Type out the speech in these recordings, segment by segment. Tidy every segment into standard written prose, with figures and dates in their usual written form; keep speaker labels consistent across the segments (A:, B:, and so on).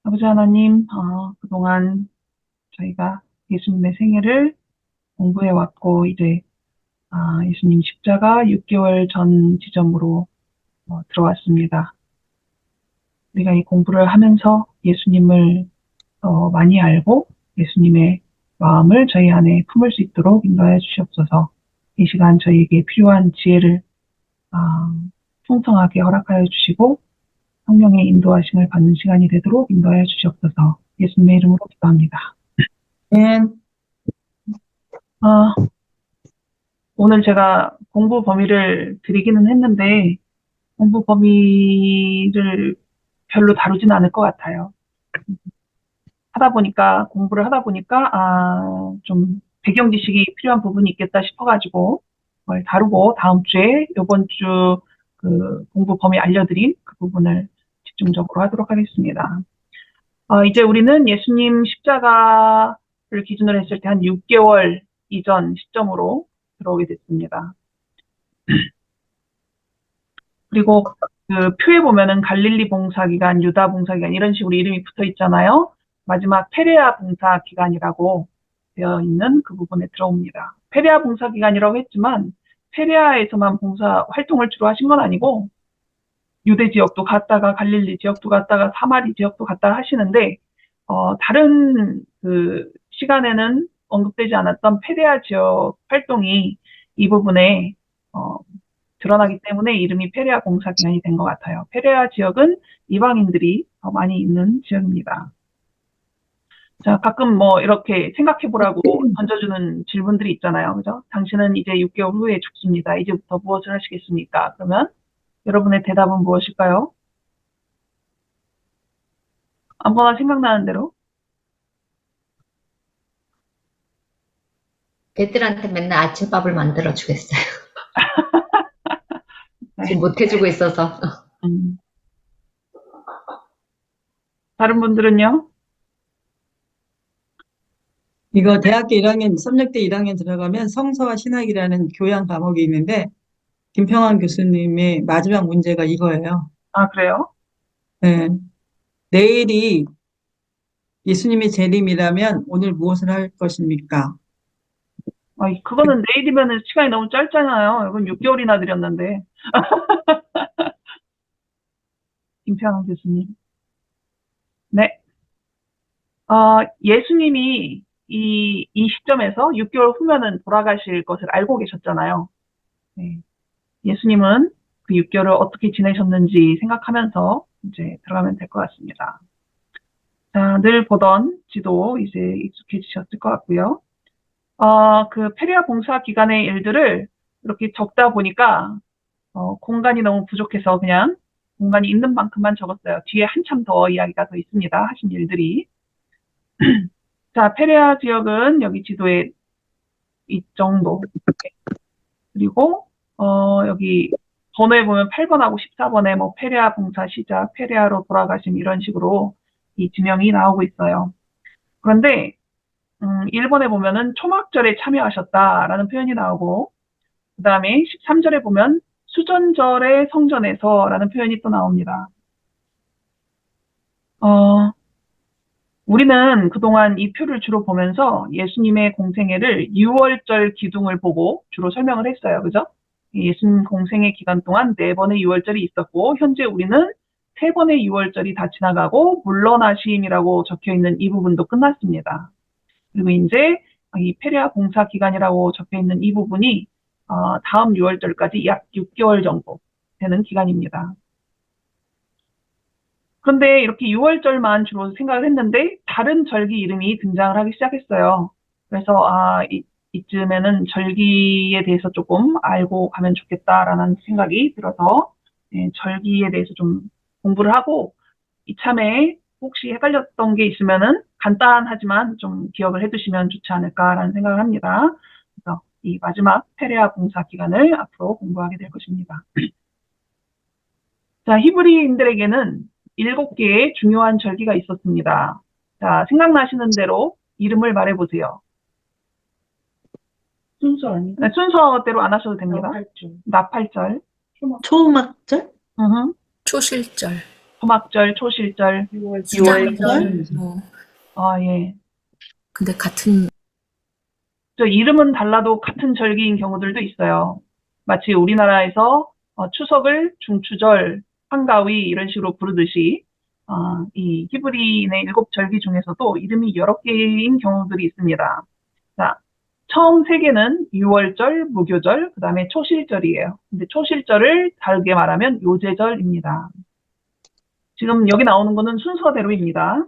A: 아버지 하나님, 그동안 저희가 예수님의 생애를 공부해 왔고, 이제, 예수님 십자가 6개월 전 지점으로 들어왔습니다. 우리가 이 공부를 하면서 예수님을 많이 알고 예수님의 마음을 저희 안에 품을 수 있도록 인도하여 주시옵소서. 이 시간 저희에게 필요한 지혜를 아, 풍성하게 허락하여 주시고 성령의 인도하심을 받는 시간이 되도록 인도하여 주시옵소서. 예수님의 이름으로 기도합니다.
B: 네.
A: 아, 오늘 제가 공부 범위를 드리기는 했는데, 공부 범위를 별로 다루진 않을 것 같아요. 공부를 하다 보니까, 좀 배경 지식이 필요한 부분이 있겠다 싶어가지고, 그걸 다루고, 다음 주에, 요번 주 그 공부 범위 알려드린 그 부분을 집중적으로 하도록 하겠습니다. 이제 우리는 예수님 십자가를 기준으로 했을 때 한 6개월 이전 시점으로 들어오게 됐습니다. 그리고 그 표에 보면은 갈릴리 봉사기간, 유다 봉사기간 이런 식으로 이름이 붙어 있잖아요. 마지막 페레아 봉사기간이라고 되어 있는 그 부분에 들어옵니다. 페레아 봉사기간이라고 했지만 페레아에서만 봉사 활동을 주로 하신 건 아니고 유대 지역도 갔다가 갈릴리 지역도 갔다가 사마리 지역도 갔다가 하시는데 다른 그 시간에는 언급되지 않았던 페레아 지역 활동이 이 부분에 어, 드러나기 때문에 이름이 페레아 봉사기간이 된 것 같아요. 페레아 지역은 이방인들이 더 많이 있는 지역입니다. 자, 가끔 뭐 이렇게 생각해보라고 던져주는 질문들이 있잖아요. 그죠? 당신은 이제 6개월 후에 죽습니다. 이제부터 무엇을 하시겠습니까? 그러면 여러분의 대답은 무엇일까요? 아무거나 생각나는 대로.
C: 애들한테 맨날 아침밥을 만들어 주겠어요.
A: 네.
C: 지금 못 해주고 있어서.
A: 음. 다른 분들은요?
B: 이거 대학교 1학년, 삼력대 1학년 들어가면 성서와 신학이라는 교양 과목이 있는데, 김평환 교수님의 마지막 문제가 이거예요.
A: 그래요?
B: 네. 내일이 예수님의 재림이라면 오늘 무엇을 할 것입니까?
A: 그거는 내일이면 시간이 너무 짧잖아요. 이건 6개월이나 드렸는데. 김평환 교수님. 네. 예수님이 이 시점에서 6개월 후면은 돌아가실 것을 알고 계셨잖아요. 네. 예수님은 그 6개월을 어떻게 지내셨는지 생각하면서 이제 들어가면 될 것 같습니다. 자, 늘 보던 지도 이제 익숙해지셨을 것 같고요. 그 페리아 봉사 기간의 일들을 이렇게 적다 보니까 공간이 너무 부족해서 그냥 공간이 있는 만큼만 적었어요. 뒤에 한참 더 이야기가 더 있습니다. 하신 일들이. 자, 페레아 지역은 여기 지도에 이 정도. 그리고 여기 번호에 보면 8번하고 14번에 뭐 페레아 봉사 시작, 페레아로 돌아가심 이런 식으로 이 지명이 나오고 있어요. 그런데 1번에 보면은 초막절에 참여하셨다라는 표현이 나오고 그다음에 13절에 보면 수전절의 성전에서라는 표현이 또 나옵니다. 우리는 그동안 이 표를 주로 보면서 예수님의 공생애를 6월절 기둥을 보고 주로 설명을 했어요. 그죠? 예수님 공생애 기간 동안 4번의 6월절이 있었고, 현재 우리는 3번의 6월절이 다 지나가고, 물러나심이라고 적혀 있는 이 부분도 끝났습니다. 그리고 이제 이 페레아 봉사 기간이라고 적혀 있는 이 부분이 다음 6월절까지 약 6개월 정도 되는 기간입니다. 그런데 이렇게 6월절만 주로 생각을 했는데 다른 절기 이름이 등장을 하기 시작했어요. 그래서 이쯤에는 절기에 대해서 조금 알고 가면 좋겠다라는 생각이 들어서 절기에 대해서 좀 공부를 하고 이참에 혹시 헷갈렸던 게 있으면은 간단하지만 좀 기억을 해두시면 좋지 않을까라는 생각을 합니다. 그래서 이 마지막 페레아 봉사 기간을 앞으로 공부하게 될 것입니다. 자, 히브리인들에게는 7개의 중요한 절기가 있었습니다. 자, 생각나시는 대로 이름을 말해보세요.
D: 순서 아니야?
A: 네, 순서대로 안 하셔도 됩니다.
D: 나팔절.
A: 나팔절.
B: 초막절?
A: 으흠.
E: 초실절,
A: 초막절, 초실절,
D: 수장절? 뭐,
A: 예.
D: 근데 같은,
A: 저 이름은 달라도 같은 절기인 경우들도 있어요. 마치 우리나라에서 추석을 중추절, 한가위 이런 식으로 부르듯이 이 히브리인의 7절기 중에서도 이름이 여러 개인 경우들이 있습니다. 자, 처음 3개는 유월절, 무교절, 그 다음에 초실절이에요. 근데 초실절을 다르게 말하면 요제절입니다. 지금 여기 나오는 거는 순서대로입니다.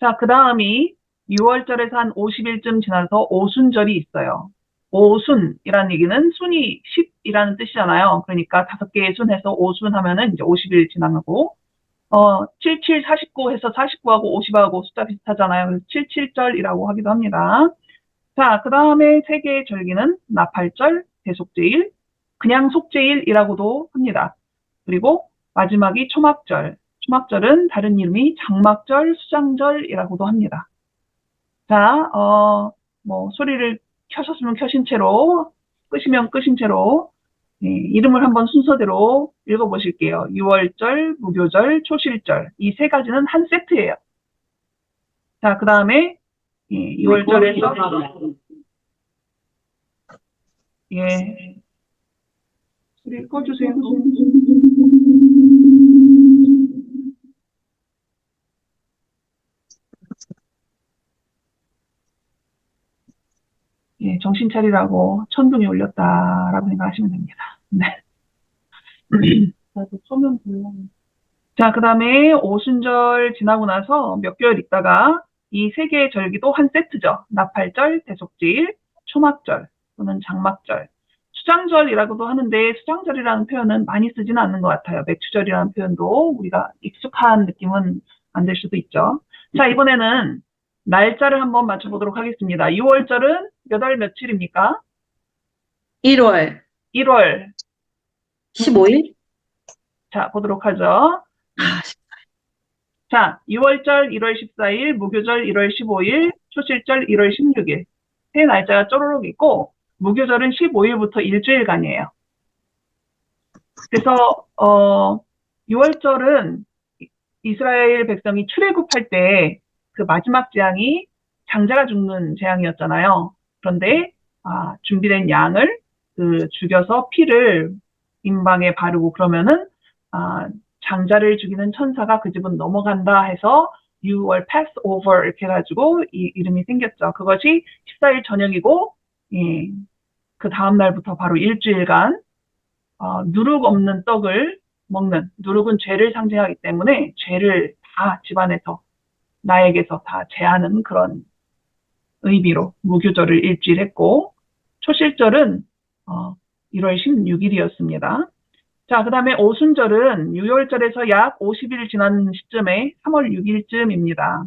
A: 자, 그 다음이 6월절에서 한 50일쯤 지나서 오순절이 있어요. 오순이라는 얘기는 순이 10이라는 뜻이잖아요. 그러니까 5개의 순 해서 오순 하면은 이제 50일 지나고, 77, 49 해서 49하고 50하고 숫자 비슷하잖아요. 그래서 77절이라고 하기도 합니다. 자, 그 다음에 3개의 절기는 나팔절, 대속제일, 그냥 속제일이라고도 합니다. 그리고 마지막이 초막절. 초막절은 다른 이름이 장막절, 수장절이라고도 합니다. 자, 소리를 켜셨으면 켜신 채로, 끄시면 끄신 채로, 이름을 한번 순서대로 읽어보실게요. 유월절, 무교절, 초실절. 이 3가지는 한 세트예요. 자, 그 다음에, 6월절에서, 소리 꺼주세요. 정신 차리라고 천둥이 울렸다라고 생각하시면 됩니다. 네. 나도 소면 불러. 자, 그 다음에 오순절 지나고 나서 몇 개월 있다가 이 3개의 절기도 한 세트죠. 나팔절, 대속제일, 초막절 또는 장막절. 수장절이라고도 하는데 수장절이라는 표현은 많이 쓰지는 않는 것 같아요. 맥추절이라는 표현도 우리가 익숙한 느낌은 안 될 수도 있죠. 자, 이번에는 날짜를 한번 맞춰보도록 하겠습니다. 6월절은 몇 월 며칠입니까?
E: 1월
A: 1월.
E: 15일?
A: 자, 보도록 하죠. 자, 6월절 1월 14일, 무교절 1월 15일, 초실절 1월 16일. 세 날짜가 쪼르륵 있고, 무교절은 15일부터 일주일간이에요. 그래서, 6월절은 이스라엘 백성이 출애굽할 때 그 마지막 재앙이 장자가 죽는 재앙이었잖아요. 그런데, 준비된 양을 죽여서 피를 임방에 바르고 그러면은, 장자를 죽이는 천사가 그 집은 넘어간다 해서 6월 Passover 이렇게 해가지고 이 이름이 생겼죠. 그것이 14일 저녁이고, 그 다음 날부터 바로 일주일간 누룩 없는 떡을 먹는, 누룩은 죄를 상징하기 때문에 죄를 다 집안에서 나에게서 다 제하는 그런 의미로 무교절을 일주일 했고, 초실절은 1월 16일이었습니다. 자, 그 다음에 오순절은 유월절에서 약 50일 지난 시점에 3월 6일쯤입니다.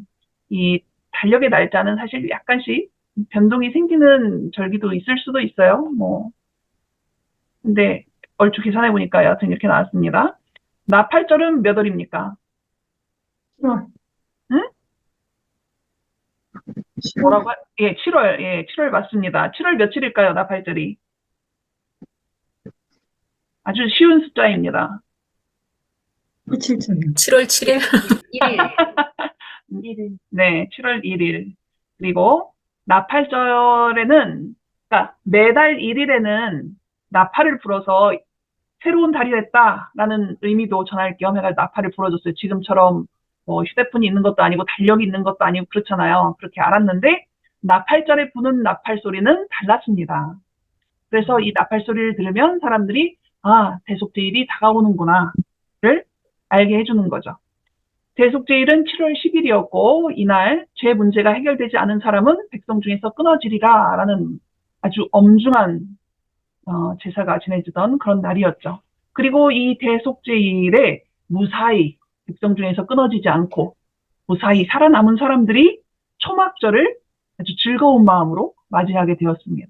A: 이 달력의 날짜는 사실 약간씩 변동이 생기는 절기도 있을 수도 있어요. 근데 얼추 계산해 보니까 여하튼 이렇게 나왔습니다. 나팔절은 몇 월입니까?
B: 7월.
A: 응? 뭐라고? 7월. 7월 맞습니다. 7월 며칠일까요, 나팔절이? 아주 쉬운 숫자입니다.
B: 17절.
D: 7월 7일?
C: 1일.
A: 네, 7월 1일. 그리고 나팔절에는, 그러니까 매달 1일에는 나팔을 불어서 새로운 달이 됐다라는 의미도 전할 겸 해가 나팔을 불어줬어요. 지금처럼 휴대폰이 있는 것도 아니고 달력이 있는 것도 아니고 그렇잖아요. 그렇게 알았는데 나팔절에 부는 나팔 소리는 달랐습니다. 그래서 이 나팔 소리를 들으면 사람들이 대속제일이 다가오는구나를 알게 해주는 거죠. 대속제일은 7월 10일이었고 이날 죄 문제가 해결되지 않은 사람은 백성 중에서 끊어지리라 라는 아주 엄중한 제사가 지내지던 그런 날이었죠. 그리고 이 대속제일에 무사히 백성 중에서 끊어지지 않고 무사히 살아남은 사람들이 초막절을 아주 즐거운 마음으로 맞이하게 되었습니다.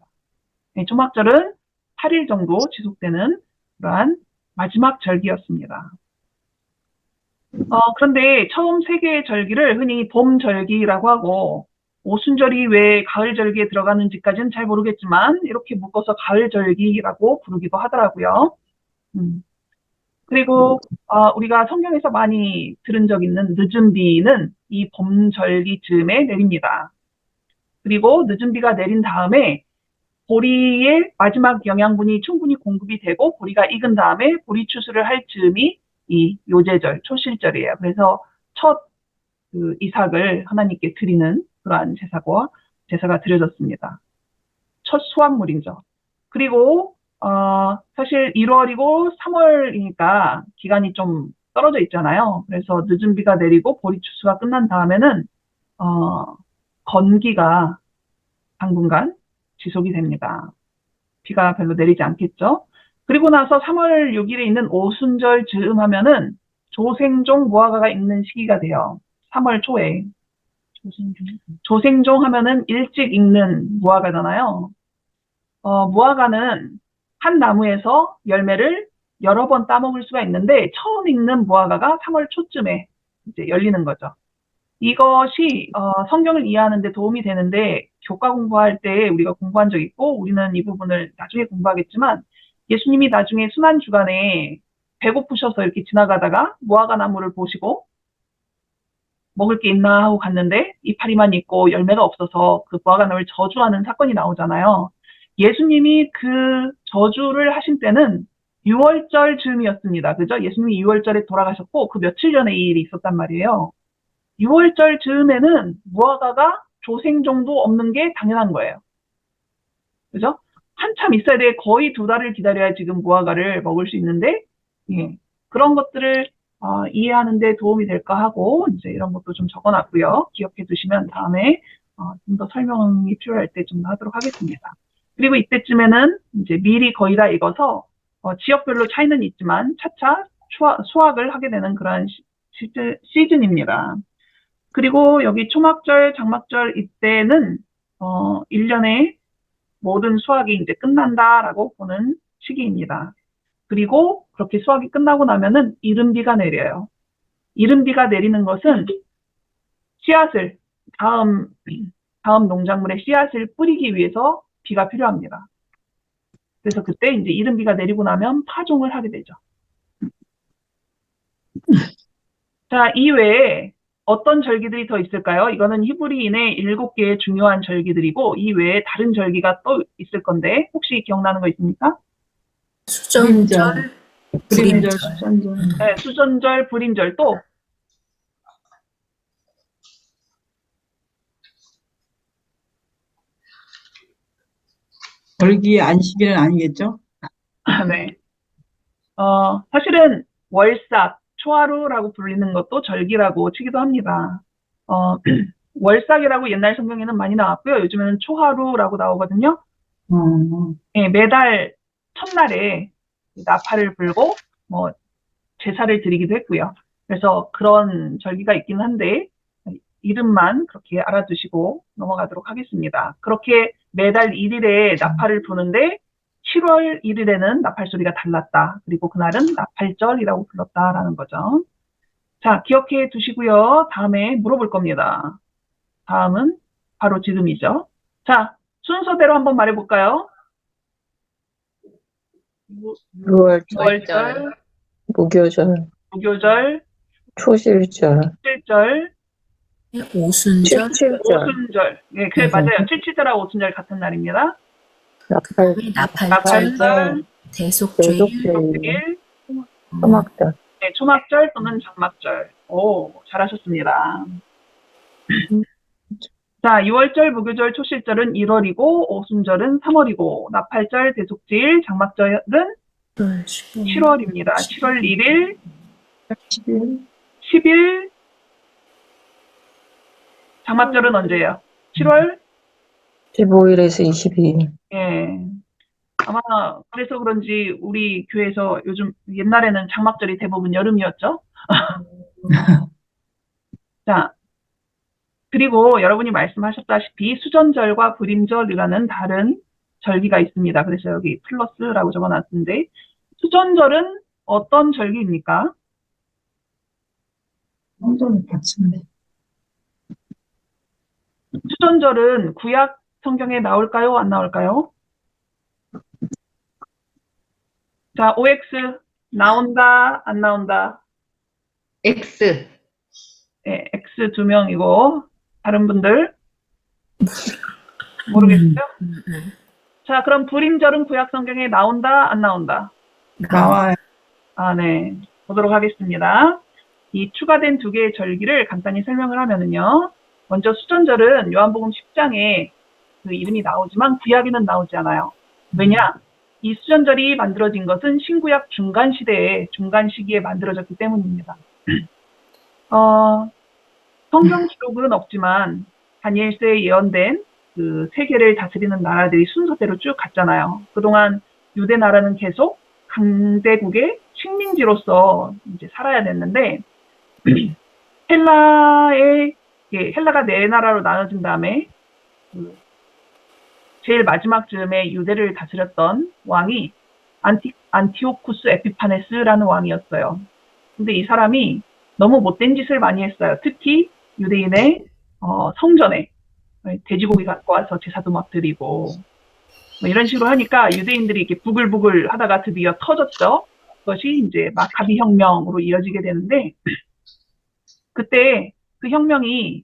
A: 초막절은 8일 정도 지속되는 그러한 마지막 절기였습니다. 그런데 처음 3개의 절기를 흔히 봄절기라고 하고 오순절이 왜 가을절기에 들어가는지까지는 잘 모르겠지만 이렇게 묶어서 가을절기라고 부르기도 하더라고요. 그리고 우리가 성경에서 많이 들은 적 있는 늦은 비는 이 봄절기 즈음에 내립니다. 그리고 늦은 비가 내린 다음에 보리의 마지막 영양분이 충분히 공급이 되고 보리가 익은 다음에 보리 추수를 할 즈음이 이 요제절, 초실절이에요. 그래서 첫 그 이삭을 하나님께 드리는 그러한 제사가 드려졌습니다. 첫 수확물이죠. 그리고 사실 1월이고 3월이니까 기간이 좀 떨어져 있잖아요. 그래서 늦은 비가 내리고 보리 추수가 끝난 다음에는 건기가 당분간 지속이 됩니다. 비가 별로 내리지 않겠죠. 그리고 나서 3월 6일에 있는 오순절 즈음 하면은 조생종 무화과가 있는 시기가 돼요. 3월 초에. 조생종 하면은 일찍 익는 무화과잖아요. 무화과는 한 나무에서 열매를 여러 번 따먹을 수가 있는데 처음 익는 무화과가 3월 초쯤에 이제 열리는 거죠. 이것이 성경을 이해하는 데 도움이 되는데 교과 공부할 때 우리가 공부한 적 있고 우리는 이 부분을 나중에 공부하겠지만 예수님이 나중에 순환 주간에 배고프셔서 이렇게 지나가다가 무화과 나무를 보시고 먹을 게 있나 하고 갔는데 이파리만 있고 열매가 없어서 그 무화과 나무를 저주하는 사건이 나오잖아요. 예수님이 그 저주를 하신 때는 6월절 즈음이었습니다. 그죠? 예수님이 6월절에 돌아가셨고 그 며칠 전에 이 일이 있었단 말이에요. 6월절 즈음에는 무화과가 조생종도 없는 게 당연한 거예요. 그죠? 한참 있어야 돼. 거의 2달을 기다려야 지금 무화과를 먹을 수 있는데, 예. 그런 것들을 이해하는 데 도움이 될까 하고, 이제 이런 것도 좀 적어놨고요. 기억해 두시면 다음에 좀 더 설명이 필요할 때 좀 하도록 하겠습니다. 그리고 이때쯤에는 이제 밀이 거의 다 익어서 지역별로 차이는 있지만 차차 수확을 하게 되는 그런 시즌입니다. 그리고 여기 초막절, 장막절 이때는 1년에 모든 수확이 이제 끝난다라고 보는 시기입니다. 그리고 그렇게 수확이 끝나고 나면은 이른비가 내려요. 이른비가 내리는 것은 씨앗을 다음 농작물의 씨앗을 뿌리기 위해서 비가 필요합니다. 그래서 그때 이제 이른비가 내리고 나면 파종을 하게 되죠. 자, 이외에 어떤 절기들이 더 있을까요? 이거는 히브리인의 7개의 중요한 절기들이고 이 외에 다른 절기가 또 있을 건데 혹시 기억나는 거 있습니까?
D: 수정절,
B: 불임절,
D: 불임절.
B: 수전절.
A: 네, 수전절, 불임절 또
B: 절기 안식일은 아니겠죠?
A: 네. 사실은 월삭, 초하루라고 불리는 것도 절기라고 치기도 합니다. 월삭이라고 옛날 성경에는 많이 나왔고요. 요즘에는 초하루라고 나오거든요. 네, 매달 첫날에 나팔을 불고 뭐 제사를 드리기도 했고요. 그래서 그런 절기가 있긴 한데 이름만 그렇게 알아두시고 넘어가도록 하겠습니다. 그렇게 매달 1일에 나팔을 부는데 7월 1일에는 나팔 소리가 달랐다. 그리고 그날은 나팔절이라고 불렀다라는 거죠. 자, 기억해 두시고요. 다음에 물어볼 겁니다. 다음은 바로 지금이죠. 자, 순서대로 한번 말해볼까요?
E: 6월절,
A: 6월절,
E: 무교절,
A: 무교절,
E: 초실절,
A: 7절,
D: 오순절,
E: 77절,
A: 오순절. 네, 그래, 맞아요. 7절하고 오순절 같은 날입니다.
E: 나팔,
D: 나팔절,
A: 나팔절,
D: 대속죄일,
E: 대속죄일,
A: 6일,
E: 초막절.
A: 네, 초막절 또는 장막절. 오, 잘하셨습니다. 자, 6월절, 무교절, 초실절은 1월이고, 오순절은 3월이고, 나팔절, 대속죄일, 장막절은 7월입니다. 7월 1일,
B: 10일,
A: 10일, 장막절은 언제예요? 7월?
E: 15일에서 22일.
A: 예. 아마 그래서 그런지 우리 교회에서 요즘 옛날에는 장막절이 대부분 여름이었죠. 자, 그리고 여러분이 말씀하셨다시피 수전절과 불임절이라는 다른 절기가 있습니다. 그래서 여기 플러스라고 적어놨는데 수전절은 어떤 절기입니까?
B: 성전을 바치는.
A: 수전절은 구약 성경에 나올까요? 안 나올까요? 자, OX 나온다, 안 나온다?
C: X.
A: 네, X 2명이고, 다른 분들? 모르겠어요? 자, 그럼 불임절은 구약 성경에 나온다, 안 나온다?
B: 나와요.
A: 아, 네. 보도록 하겠습니다. 이 추가된 두 개의 절기를 간단히 설명을 하면은요. 먼저 수전절은 요한복음 10장에 그 이름이 나오지만 구약에는 나오지 않아요. 왜냐? 이 수전절이 만들어진 것은 신구약 중간 시기에 만들어졌기 때문입니다. 성경 기록은 없지만 다니엘서에 예언된 그 세계를 다스리는 나라들이 순서대로 쭉 갔잖아요. 그동안 유대 나라는 계속 강대국의 식민지로서 이제 살아야 됐는데 헬라가 네 나라로 나눠진 다음에 그 제일 마지막 즈음에 유대를 다스렸던 왕이 안티오쿠스 에피파네스라는 왕이었어요. 근데 이 사람이 너무 못된 짓을 많이 했어요. 특히 유대인의 성전에 돼지고기 갖고 와서 제사도 막 드리고 뭐 이런 식으로 하니까 유대인들이 이렇게 부글부글 하다가 드디어 터졌죠. 그것이 이제 마카비 혁명으로 이어지게 되는데 그때 그 혁명이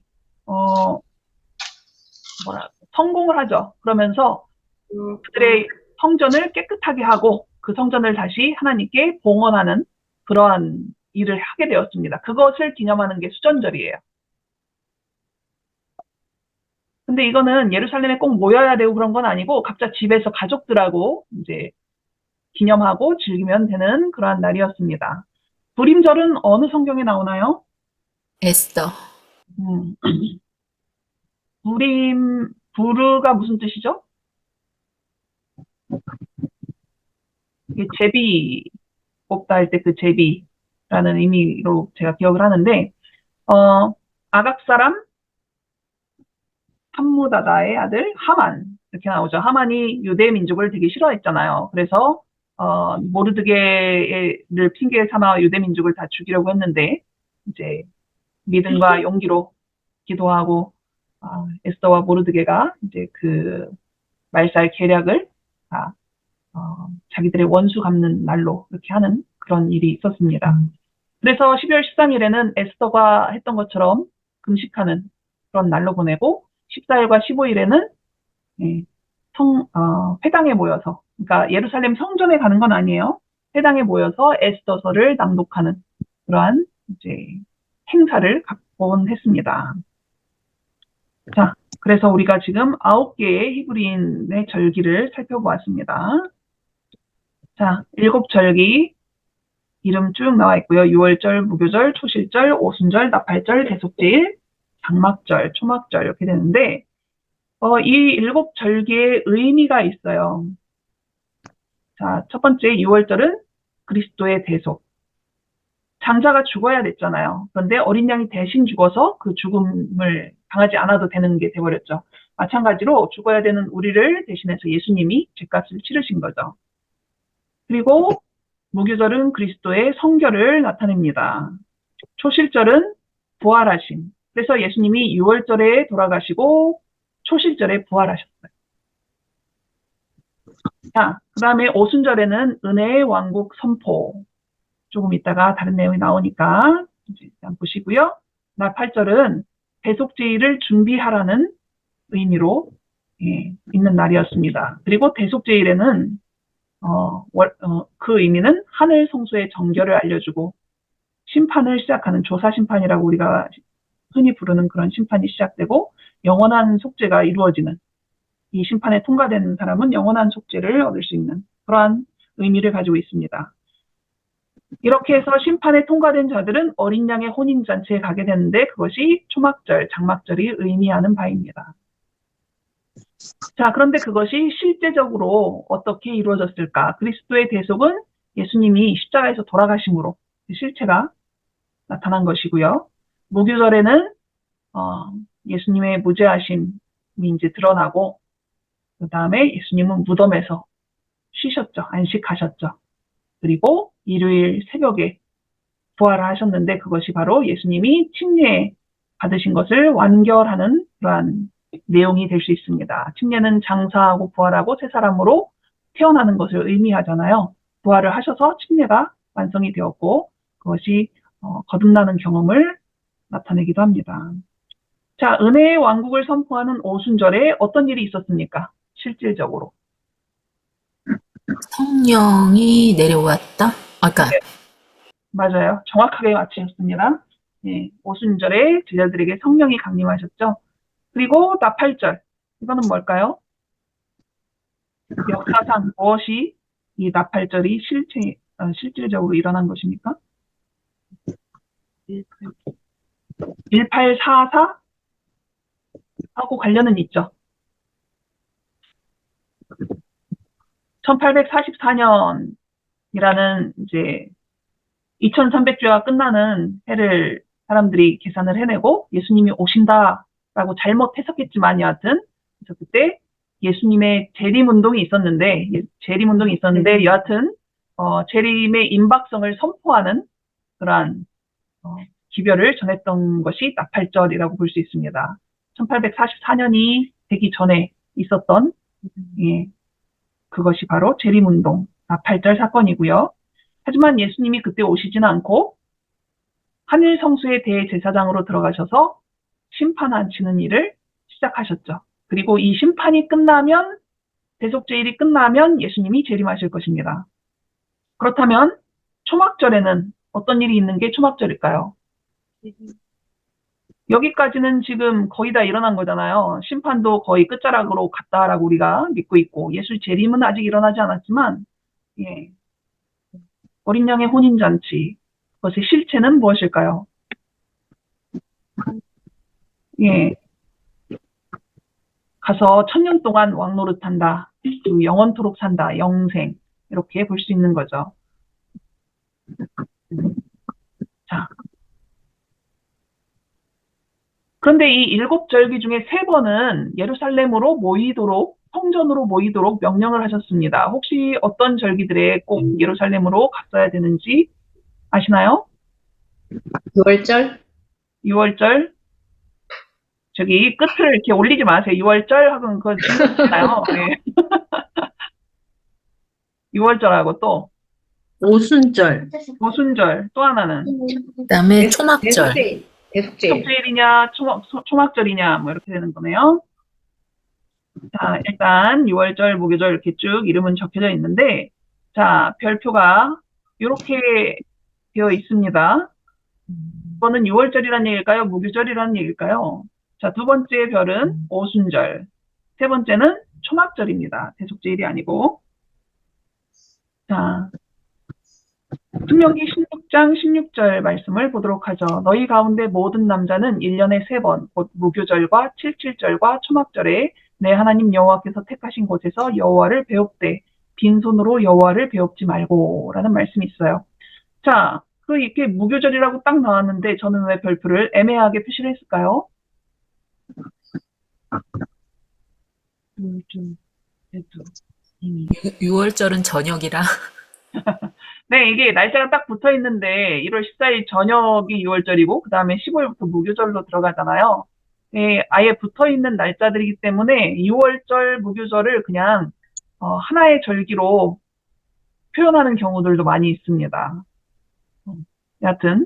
A: 성공을 하죠. 그러면서 그들의 성전을 깨끗하게 하고 그 성전을 다시 하나님께 봉헌하는 그러한 일을 하게 되었습니다. 그것을 기념하는 게 수전절이에요. 근데 이거는 예루살렘에 꼭 모여야 되고 그런 건 아니고 각자 집에서 가족들하고 이제 기념하고 즐기면 되는 그러한 날이었습니다. 불임절은 어느 성경에 나오나요?
D: 에스더.
A: 부르가 무슨 뜻이죠? 이게 제비 뽑다 할 때 그 제비라는 의미로 제가 기억을 하는데, 아각 사람 함무다다의 아들 하만 이렇게 나오죠. 하만이 유대 민족을 되게 싫어했잖아요. 그래서 모르드게를 핑계 삼아 유대 민족을 다 죽이려고 했는데 이제 믿음과 용기로 기도하고 에스더와 모르드게가 이제 그 말살 계략을 다 자기들의 원수 갚는 날로 이렇게 하는 그런 일이 있었습니다. 그래서 12월 13일에는 에스더가 했던 것처럼 금식하는 그런 날로 보내고 14일과 15일에는 회당에 모여서 그러니까 예루살렘 성전에 가는 건 아니에요. 회당에 모여서 에스더서를 낭독하는 그러한 이제 행사를 갖곤 했습니다. 자, 그래서 우리가 지금 9개의 히브리인의 절기를 살펴보았습니다. 자, 7절기 이름 쭉 나와 있고요. 유월절, 무교절, 초실절, 오순절, 나팔절, 대속제일, 장막절, 초막절 이렇게 되는데 이 7절기의 의미가 있어요. 자, 첫 번째 유월절은 그리스도의 대속. 장자가 죽어야 됐잖아요. 그런데 어린 양이 대신 죽어서 그 죽음을 당하지 않아도 되는 게 돼버렸죠. 마찬가지로 죽어야 되는 우리를 대신해서 예수님이 죄값을 치르신 거죠. 그리고 무교절은 그리스도의 성결을 나타냅니다. 초실절은 부활하심. 그래서 예수님이 6월절에 돌아가시고 초실절에 부활하셨어요. 자, 그 다음에 오순절에는 은혜의 왕국 선포. 조금 있다가 다른 내용이 나오니까 이제 일단 보시고요. 나팔절은 대속제일을 준비하라는 의미로 있는 날이었습니다. 그리고 대속제일에는 그 의미는 하늘 성소의 정결을 알려주고 심판을 시작하는 조사심판이라고 우리가 흔히 부르는 그런 심판이 시작되고 영원한 속죄가 이루어지는 이 심판에 통과되는 사람은 영원한 속죄를 얻을 수 있는 그러한 의미를 가지고 있습니다. 이렇게 해서 심판에 통과된 자들은 어린 양의 혼인잔치에 가게 되는데 그것이 초막절, 장막절이 의미하는 바입니다. 자, 그런데 그것이 실제적으로 어떻게 이루어졌을까? 그리스도의 대속은 예수님이 십자가에서 돌아가심으로 그 실체가 나타난 것이고요. 무교절에는 예수님의 무죄하심이 이제 드러나고 그 다음에 예수님은 무덤에서 쉬셨죠. 안식하셨죠. 그리고 일요일 새벽에 부활을 하셨는데 그것이 바로 예수님이 침례 받으신 것을 완결하는 그러한 내용이 될 수 있습니다. 침례는 장사하고 부활하고 새 사람으로 태어나는 것을 의미하잖아요. 부활을 하셔서 침례가 완성이 되었고 그것이 거듭나는 경험을 나타내기도 합니다. 자, 은혜의 왕국을 선포하는 오순절에 어떤 일이 있었습니까? 실질적으로.
D: 성령이 내려왔다. 아까
A: 네, 맞아요. 정확하게 맞히셨습니다. 예, 오순절에 제자들에게 성령이 강림하셨죠. 그리고 나팔절. 이거는 뭘까요? 역사상 무엇이 이 나팔절이 실질적으로 일어난 것입니까? 1844 하고 관련은 있죠. 1844년이라는 이제 2300주가 끝나는 해를 사람들이 계산을 해내고 예수님이 오신다라고 잘못 해석했지만 여하튼 그래서 그때 예수님의 재림운동이 있었는데 여하튼 재림의 임박성을 선포하는 그러한 기별을 전했던 것이 나팔절이라고 볼 수 있습니다. 1844년이 되기 전에 있었던 그것이 바로 재림운동, 나팔절 사건이고요. 하지만 예수님이 그때 오시지는 않고 하늘 성수의 대제사장으로 들어가셔서 심판하시는 일을 시작하셨죠. 그리고 이 심판이 끝나면 대속죄일이 끝나면 예수님이 재림하실 것입니다. 그렇다면 초막절에는 어떤 일이 있는 게 초막절일까요? 여기까지는 지금 거의 다 일어난 거잖아요. 심판도 거의 끝자락으로 갔다라고 우리가 믿고 있고 예수 재림은 아직 일어나지 않았지만 어린 양의 혼인잔치 그것의 실체는 무엇일까요? 가서 1000년 동안 왕노릇한다. 그리고 영원토록 산다. 영생 이렇게 볼 수 있는 거죠. 자, 그런데 이 7절기 중에 3번은 예루살렘으로 모이도록 성전으로 모이도록 명령을 하셨습니다. 혹시 어떤 절기들에 꼭 예루살렘으로 갔어야 되는지 아시나요?
C: 6월절?
A: 6월절 저기 끝을 이렇게 올리지 마세요. 6월절 하고는 그거 질문이잖아요. 네. 6월절하고 또
B: 오순절.
A: 오순절 또 하나는
D: 그다음에 초막절.
C: 대속죄일.
A: 속죄일이냐 초막절이냐 뭐 이렇게 되는 거네요. 자, 일단 6월절, 무교절 이렇게 쭉 이름은 적혀져 있는데 자, 별표가 이렇게 되어 있습니다. 이거는 6월절이라는 얘기일까요? 무교절이라는 얘기일까요? 자, 두 번째 별은 오순절, 세 번째는 초막절입니다. 대속죄일이 아니고. 자, 신명기 16장 16절 말씀을 보도록 하죠. 너희 가운데 모든 남자는 1년에 3번, 곧 무교절과 칠칠절과 초막절에 내 하나님 여호와께서 택하신 곳에서 여호와를 배웁되 빈손으로 여호와를 배웁지 말고 라는 말씀이 있어요. 자, 이렇게 무교절이라고 딱 나왔는데 저는 왜 별표를 애매하게 표시를 했을까요?
D: 6월절은 저녁이라.
A: 네, 이게 날짜가 딱 붙어 있는데 1월 14일 저녁이 6월절이고 그 다음에 15일부터 무교절로 들어가잖아요. 네, 아예 붙어 있는 날짜들이기 때문에 6월절, 무교절을 그냥 하나의 절기로 표현하는 경우들도 많이 있습니다. 여하튼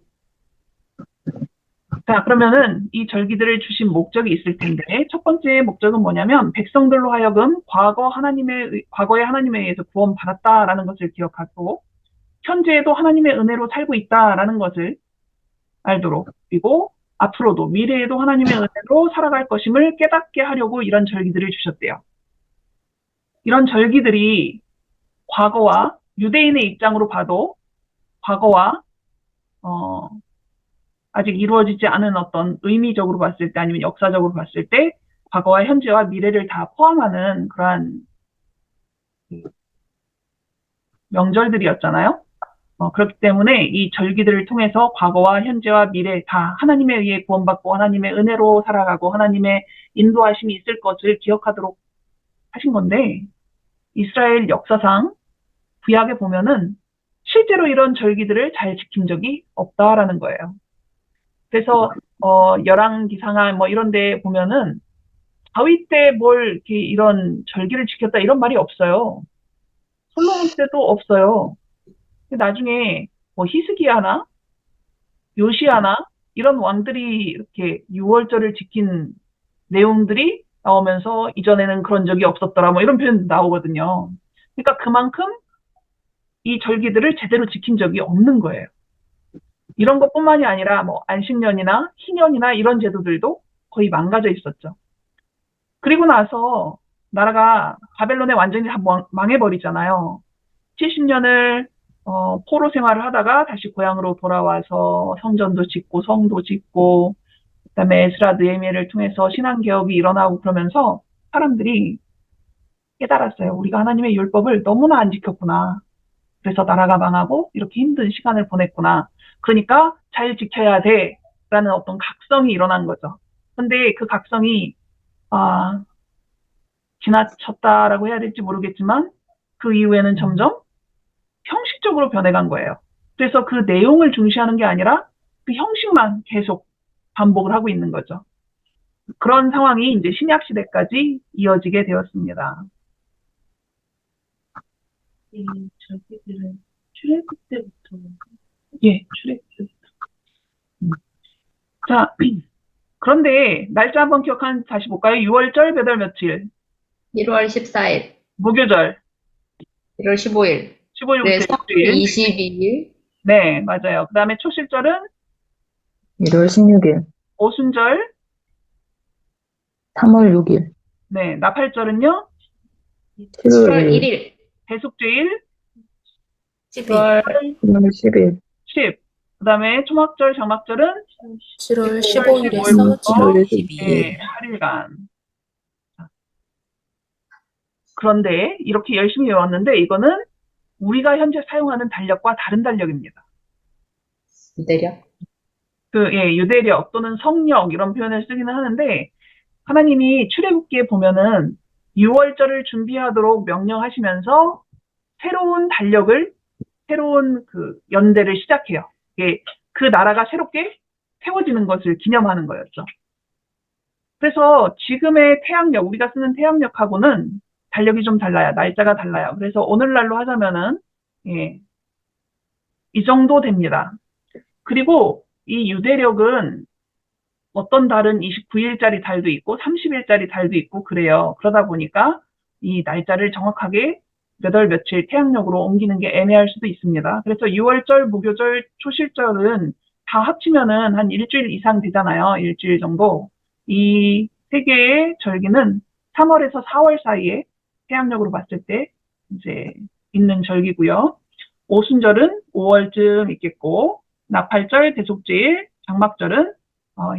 A: 자, 그러면은 이 절기들을 주신 목적이 있을 텐데 첫 번째 목적은 뭐냐면 백성들로 하여금 과거에 하나님에 의해서 구원받았다라는 것을 기억하고 현재에도 하나님의 은혜로 살고 있다라는 것을 알도록 그리고 앞으로도 미래에도 하나님의 은혜로 살아갈 것임을 깨닫게 하려고 이런 절기들을 주셨대요. 이런 절기들이 과거와 유대인의 입장으로 봐도 과거와 아직 이루어지지 않은 어떤 의미적으로 봤을 때 아니면 역사적으로 봤을 때 과거와 현재와 미래를 다 포함하는 그러한 명절들이었잖아요. 그렇기 때문에 이 절기들을 통해서 과거와 현재와 미래 다 하나님에 의해 구원받고 하나님의 은혜로 살아가고 하나님의 인도하심이 있을 것을 기억하도록 하신 건데 이스라엘 역사상 구약에 보면은 실제로 이런 절기들을 잘 지킨 적이 없다라는 거예요. 그래서 열왕기상하 뭐 이런 데 보면은 다윗 때 뭘 이렇게 이런 절기를 지켰다 이런 말이 없어요. 솔로몬 때도 없어요. 나중에 뭐 히스기야나 요시야나 이런 왕들이 이렇게 유월절을 지킨 내용들이 나오면서 이전에는 그런 적이 없었더라 뭐 이런 표현 나오거든요. 그러니까 그만큼 이 절기들을 제대로 지킨 적이 없는 거예요. 이런 것뿐만이 아니라 뭐 안식년이나 희년이나 이런 제도들도 거의 망가져 있었죠. 그리고 나서 나라가 바벨론에 완전히 다 망해버리잖아요. 70년을 포로 생활을 하다가 다시 고향으로 돌아와서 성전도 짓고 성도 짓고 그다음에 에스라 느헤미야를 통해서 신앙 개혁이 일어나고 그러면서 사람들이 깨달았어요. 우리가 하나님의 율법을 너무나 안 지켰구나. 그래서 나라가 망하고 이렇게 힘든 시간을 보냈구나. 그러니까 잘 지켜야 돼라는 어떤 각성이 일어난 거죠. 근데 그 각성이 지나쳤다라고 해야 될지 모르겠지만 그 이후에는 점점 형식적으로 변해간 거예요. 그래서 그 내용을 중시하는 게 아니라 그 형식만 계속 반복을 하고 있는 거죠. 그런 상황이 이제 신약 시대까지 이어지게 되었습니다. 이 절기들은 출애굽 때부터 출애굽 때부터. 자, 그런데 날짜 한번 다시 볼까요? 6월절 몇 월 며칠?
C: 1월 14일,
A: 무교절
C: 1월 15일,
A: 15일부터
C: 네,
A: 16일.
C: 22일,
A: 네, 맞아요. 그 다음에 초실절은
E: 1월 16일,
A: 오순절.
E: 3월 6일,
A: 네, 나팔절은요?
E: 7월
C: 7월
E: 1일,
C: 1일,
A: 대속주일
D: 12,
A: 10월
E: 7월 10일,
A: 10. 그 다음에 초막절, 장막절은
D: 7월
A: 15일부터
D: 15일에서 7월 12일.
A: 네, 8일간. 그런데 이렇게 열심히 외웠는데 이거는 우리가 현재 사용하는 달력과 다른 달력입니다.
C: 내려.
A: 유대력 또는 성력 이런 표현을 쓰기는 하는데 하나님이 출애굽기에 보면은 6월절을 준비하도록 명령하시면서 새로운 달력을 새로운 그 연대를 시작해요. 그 나라가 새롭게 세워지는 것을 기념하는 거였죠. 그래서 지금의 태양력, 우리가 쓰는 태양력하고는 달력이 좀 달라요. 날짜가 달라요. 그래서 오늘날로 하자면은 이 정도 됩니다. 그리고 이 유대력은 어떤 달은 29일짜리 달도 있고 30일짜리 달도 있고 그래요. 그러다 보니까 이 날짜를 정확하게 몇 월 며칠 태양력으로 옮기는 게 애매할 수도 있습니다. 그래서 6월절, 무교절, 초실절은 다 합치면은 한 일주일 이상 되잖아요. 일주일 정도. 이 세 개의 절기는 3월에서 4월 사이에 태양력으로 봤을 때 이제 있는 절기고요. 오순절은 5월쯤 있겠고, 나팔절, 대속제일, 장막절은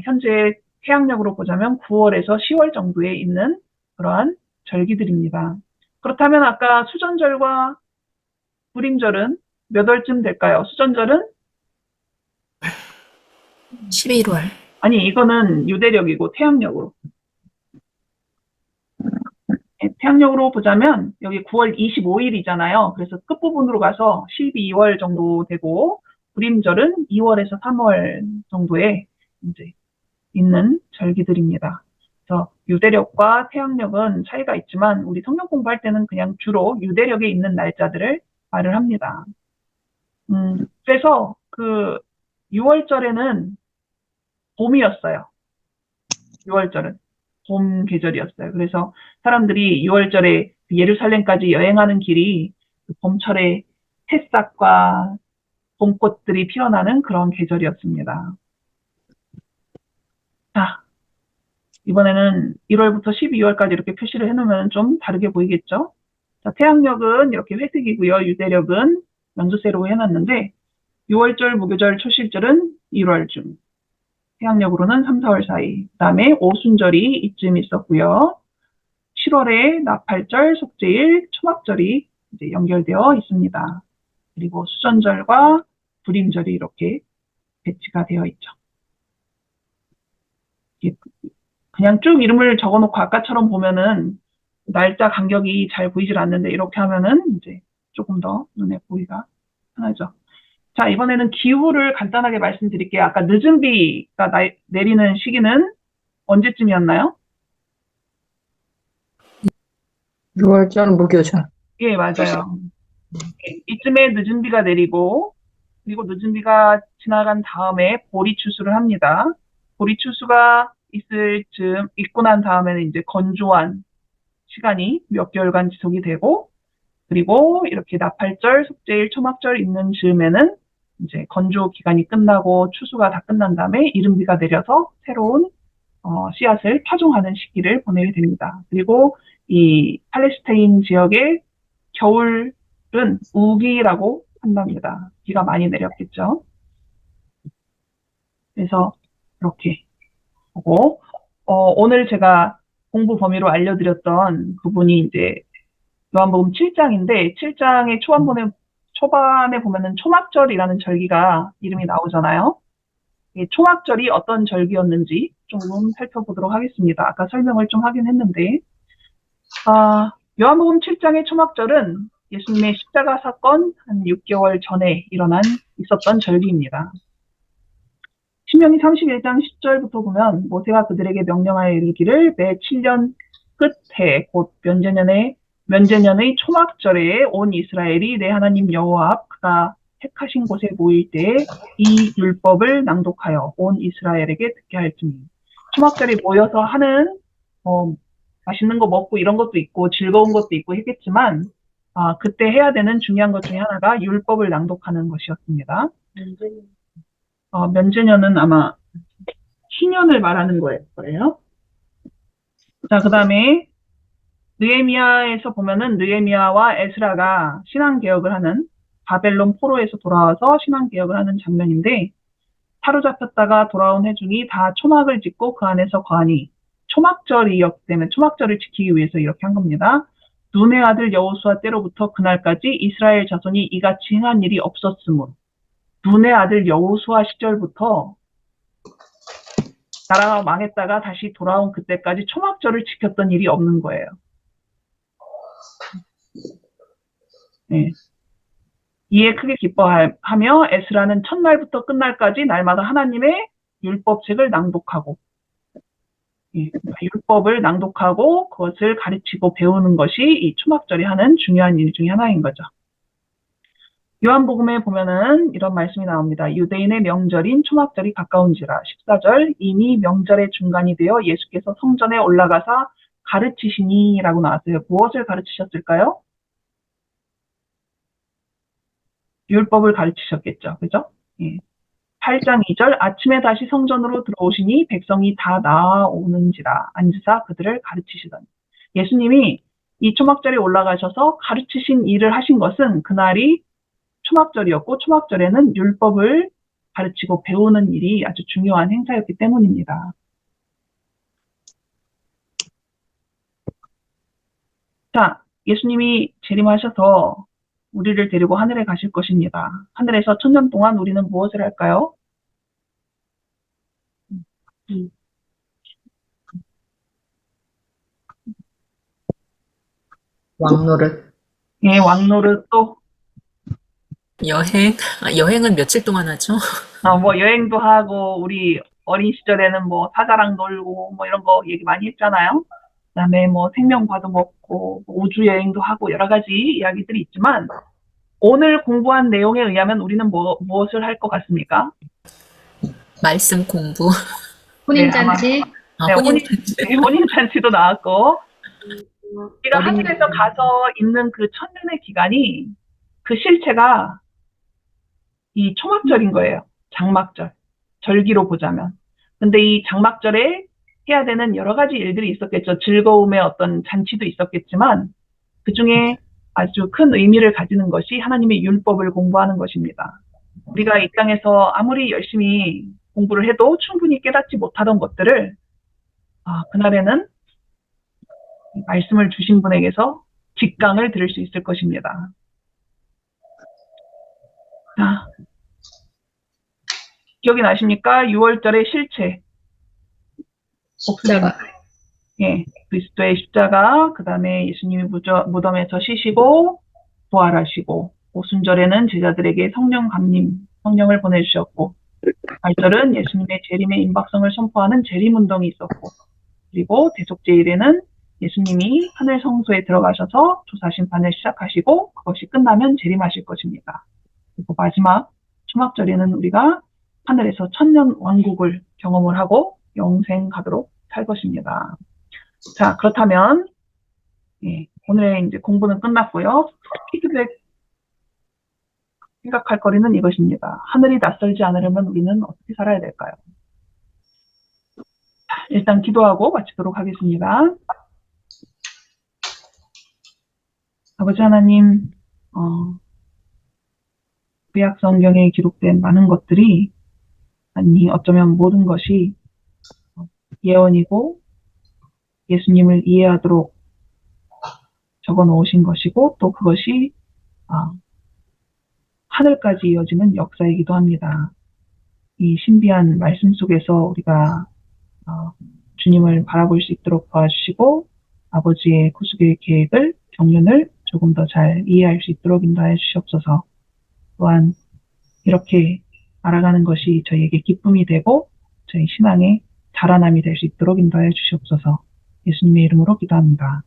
A: 현재 태양력으로 보자면 9월에서 10월 정도에 있는 그러한 절기들입니다. 그렇다면 아까 수전절과 불임절은 몇 월쯤 될까요? 수전절은?
D: 11월.
A: 아니, 이거는 유대력이고 태양력으로. 태양력으로 보자면 여기 9월 25일이잖아요. 그래서 끝부분으로 가서 12월 정도 되고 불임절은 2월에서 3월 정도에 이제 있는 절기들입니다. 그래서 유대력과 태양력은 차이가 있지만 우리 성경 공부할 때는 그냥 주로 유대력에 있는 날짜들을 말을 합니다. 그래서 그 6월절에는 봄이었어요. 6월절은 봄 계절이었어요. 그래서 사람들이 6월절에 예루살렘까지 여행하는 길이 그 봄철에 새싹과 봄꽃들이 피어나는 그런 계절이었습니다. 자, 이번에는 1월부터 12월까지 이렇게 표시를 해놓으면 좀 다르게 보이겠죠? 자, 태양력은 이렇게 회색이고요. 유대력은 연두색으로 해놨는데 6월절, 무교절, 초실절은 1월쯤. 태양력으로는 3, 4월 사이. 그 다음에 오순절이 이쯤 있었고요. 7월에 나팔절, 속죄일, 초막절이 이제 연결되어 있습니다. 그리고 수전절과 불임절이 이렇게 배치가 되어 있죠. 그냥 쭉 이름을 적어놓고 아까처럼 보면은 날짜 간격이 잘 보이질 않는데 이렇게 하면은 이제 조금 더 눈에 보기가 편하죠. 자, 이번에는 기후를 간단하게 말씀드릴게요. 아까 늦은 비가 내리는 시기는 언제쯤이었나요?
E: 6월절, 무교절.
A: 예, 맞아요. 이쯤에 늦은 비가 내리고 그리고 늦은 비가 지나간 다음에 보리 추수를 합니다. 보리 추수가 있고 난 다음에는 이제 건조한 시간이 몇 개월간 지속이 되고, 그리고 이렇게 나팔절, 속죄일, 초막절 있는 즈음에는 이제 건조 기간이 끝나고 추수가 다 끝난 다음에 이른 비가 내려서 새로운 씨앗을 파종하는 시기를 보내게 됩니다. 그리고 이 팔레스타인 지역의 겨울은 우기라고 한답니다. 비가 많이 내렸겠죠. 그래서 이렇게 보고 오늘 제가 공부 범위로 알려드렸던 부분이 이제 요한복음 7장인데 7장의 초반에 보면은 초막절이라는 절기가 이름이 나오잖아요. 이 초막절이 어떤 절기였는지 조금 살펴보도록 하겠습니다. 아까 설명을 좀 하긴 했는데 요한복음 7장의 초막절은 예수님의 십자가 사건 한 6개월 전에 있었던 절기입니다. 신명기 31장 10절부터 보면 모세가 그들에게 명령하여 이르기를 매 7년 끝해 곧 면제년의 초막절에 온 이스라엘이 내 하나님 여호와 앞 그가 택하신 곳에 모일 때에 이 율법을 낭독하여 온 이스라엘에게 듣게 할지니. 초막절에 모여서 하는 맛있는 거 먹고 이런 것도 있고 즐거운 것도 있고 했겠지만 그때 해야 되는 중요한 것 중에 하나가 율법을 낭독하는 것이었습니다. 면제년은 아마 희년을 말하는 거예요. 자, 그 다음에 느헤미야에서 보면은 느헤미야와 에스라가 신앙개혁을 하는 바벨론 포로에서 돌아와서 신앙개혁을 하는 장면인데 사로잡혔다가 돌아온 회중이 다 초막을 짓고 그 안에서 거하니 초막절이었기 때문에 초막절을 지키기 위해서 이렇게 한 겁니다. 눈의 아들 여호수아 때로부터 그날까지 이스라엘 자손이 이같이 행한 일이 없었으므로 눈의 아들 여호수아 시절부터 나라가 망했다가 다시 돌아온 그때까지 초막절을 지켰던 일이 없는 거예요. 네. 이에 크게 기뻐하며 에스라는 첫날부터 끝날까지 날마다 하나님의 율법책을 낭독하고 율법을 낭독하고 그것을 가르치고 배우는 것이 이 초막절이 하는 중요한 일 중에 하나인 거죠. 요한복음에 보면은 이런 말씀이 나옵니다. 유대인의 명절인 초막절이 가까운지라 14절 이미 명절의 중간이 되어 예수께서 성전에 올라가사 가르치시니 라고 나왔어요. 무엇을 가르치셨을까요? 율법을 가르치셨겠죠. 그죠? 예. 8장 2절 아침에 다시 성전으로 들어오시니 백성이 다 나아오는지라 앉으사 그들을 가르치시더니. 예수님이 이 초막절에 올라가셔서 가르치신 일을 하신 것은 그날이 초막절이었고 초막절에는 율법을 가르치고 배우는 일이 아주 중요한 행사였기 때문입니다. 자, 예수님이 재림하셔서 우리를 데리고 하늘에 가실 것입니다. 하늘에서 1000년 동안 우리는 무엇을 할까요?
C: 왕노릇.
A: 예, 왕노릇 또
D: 여행은 며칠 동안 하죠?
A: 뭐 여행도 하고 우리 어린 시절에는 뭐 사자랑 놀고 뭐 이런 거 얘기 많이 했잖아요. 그다음에 뭐 생명과도 먹고 뭐 우주 여행도 하고 여러 가지 이야기들이 있지만 오늘 공부한 내용에 의하면 우리는 무엇을 할 것 같습니까?
D: 말씀 공부.
C: 혼인잔치.
A: 네,
D: 혼인잔치.
A: 혼인잔치도 나왔고 우리가
C: 어린이.
A: 하늘에서 가서 있는 그 1000년의 기간이 그 실체가 이 초막절인 거예요. 장막절. 절기로 보자면. 근데 이 장막절에 해야 되는 여러 가지 일들이 있었겠죠. 즐거움의 어떤 잔치도 있었겠지만 그 중에 아주 큰 의미를 가지는 것이 하나님의 율법을 공부하는 것입니다. 우리가 이 땅에서 아무리 열심히 공부를 해도 충분히 깨닫지 못하던 것들을 그날에는 말씀을 주신 분에게서 직강을 들을 수 있을 것입니다. 자, 기억이 나십니까? 6월절의 실체.
C: 십자가.
A: 예, 그리스도의 십자가, 그 다음에 예수님이 무덤에서 쉬시고 부활하시고, 오순절에는 제자들에게 성령을 보내주셨고, 8절은 예수님의 재림의 임박성을 선포하는 재림운동이 있었고, 그리고 대속제일에는 예수님이 하늘 성소에 들어가셔서 조사심판을 시작하시고 그것이 끝나면 재림하실 것입니다. 그리고 마지막 초막절에는 우리가 하늘에서 천년 왕국을 경험을 하고 영생 가도록 살 것입니다. 자, 그렇다면 예, 오늘의 이제 공부는 끝났고요. 피드백 생각할 거리는 이것입니다. 하늘이 낯설지 않으려면 우리는 어떻게 살아야 될까요? 자, 일단 기도하고 마치도록 하겠습니다. 아버지 하나님, 구약 성경에 기록된 많은 것들이 아니 어쩌면 모든 것이 예언이고 예수님을 이해하도록 적어 놓으신 것이고 또 그것이 하늘까지 이어지는 역사이기도 합니다. 이 신비한 말씀 속에서 우리가 주님을 바라볼 수 있도록 도와주시고 아버지의 구속의 계획을 경륜을 조금 더 잘 이해할 수 있도록 인도하여 주시옵소서. 또한 이렇게 알아가는 것이 저희에게 기쁨이 되고 저희 신앙의 자라남이 될 수 있도록 인도하여 주시옵소서. 예수님의 이름으로 기도합니다.